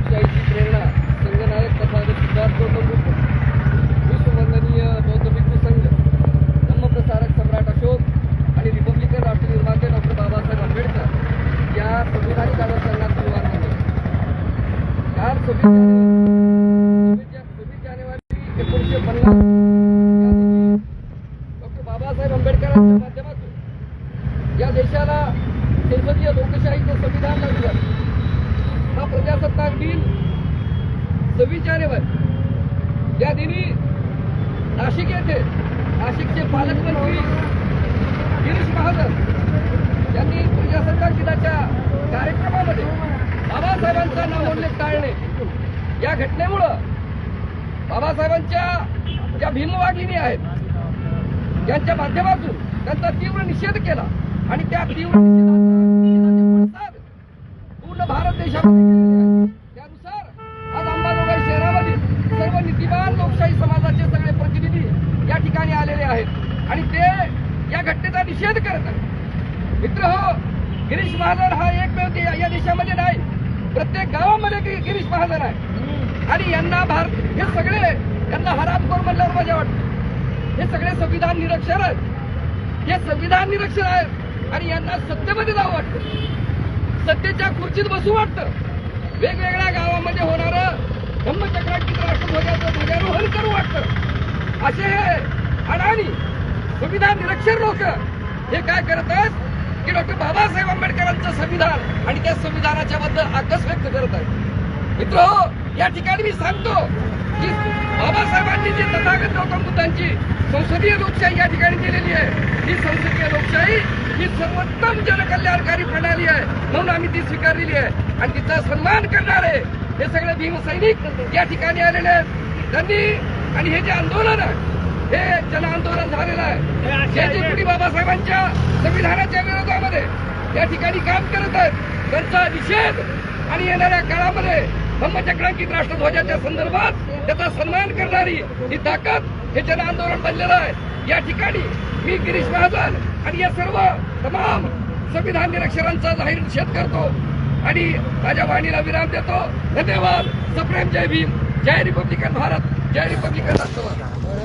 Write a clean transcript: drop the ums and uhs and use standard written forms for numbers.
लोकशाहीची प्रेरणा संघनायक तथागत सिद्धार्थ गौतम बुद्ध, विश्ववंदनीय बौद्ध भिक्खू संघ, धम्मप्रसारक सम्राट अशोक आणि रिपब्लिकन राष्ट्रनिर्माते डॉक्टर बाबासाहेब आंबेडकर या संविधानिक आदर्शांना सन्मान मानतो. काल 26 जानेवारी 1950 या दिवशी डॉक्टर बाबासाहेब आंबेडकरांच्या माध्यमातून या देशाला संसदीय लोकशाहीचं संविधान लागू झालं. हा प्रजासत्ताक दिन 26 जानेवारी या दिनी नाशिक येथे नाशिकचे पालकमंत्री गिरीश महाजन यांनी प्रजासत्ताक दिनाच्या कार्यक्रमामध्ये बाबासाहेबांचा नामोल्लेख टाळणे या घटनेमुळं बाबासाहेबांच्या ज्या भीमवाहिनी आहेत त्यांच्या माध्यमातून त्यांचा तीव्र निषेध केला आणि त्या तीव्र निषेधाचे पडसाद पूर्ण भारत देशामध्ये केलेले आहेत. त्यानुसार आज अंबाजोगाई शहरामधील सर्व नीतिवान लोकशाही समाजाचे सगळे प्रतिनिधी या ठिकाणी आलेले आहेत आणि ते या घटनेचा निषेध करत आहेत. मित्रहो, गिरीश महाजन हा एकमेव या देशामध्ये नाही, प्रत्येक गावामध्ये गिरीश महाजन आहे आणि यांना हे सगळे यांना हरामखोर म्हणल्यावर मजा वाटते. हे सगळे संविधान निरक्षर आहेत, हे संविधान निरक्षर आहेत आणि यांना सत्तेमध्ये जावं वाटतं, सत्तेच्या खुर्चीत बसू वाटतं, वेगवेगळ्या गावामध्ये होणारं धम्मचक्रांकित राष्ट्रध्वजाचं ध्वजारोहण करू वाटतं. असे हे अडाणी संविधान निरक्षर लोक हे काय करत आहेत की डॉक्टर बाबासाहेब आंबेडकरांचं संविधान आणि त्या संविधानाच्या बद्दल आकस व्यक्त करत आहेत. मित्रहो, या ठिकाणी मी सांगतो की बाबासाहेबांनी जी तथागत गौतम बुद्धांची संसदीय लोकशाही या ठिकाणी दिलेली आहे, ही संसदीय लोकशाही ही सर्वोत्तम जनकल्याणकारी प्रणाली आहे म्हणून आम्ही ती स्वीकारलेली आहे आणि तिचा सन्मान करणारे हे सगळे भीमसैनिक या ठिकाणी आलेले आहेत. त्यांनी आणि हे जे आंदोलन आहे हे जन आंदोलन झालेलं आहे. जे कोणी बाबासाहेबांच्या संविधानाच्या विरोधामध्ये या ठिकाणी काम करत आहेत त्यांचा निषेध आणि येणाऱ्या काळामध्ये धम्मचक्रांकित राष्ट्रध्वजाच्या संदर्भात त्याचा सन्मान करणारी ही ताकद हे जन आंदोलन बनलेलं आहे. या ठिकाणी मी गिरीश महाजन आणि या सर्व तमाम संविधान निरक्षरांचा जाहीर निषेध करतो आणि माझ्या वाणीला विराम देतो. धन्यवाद. सप्रेम जय भीम, जय रिपब्लिकन भारत, जय रिपब्लिकन राष्ट्रवाद.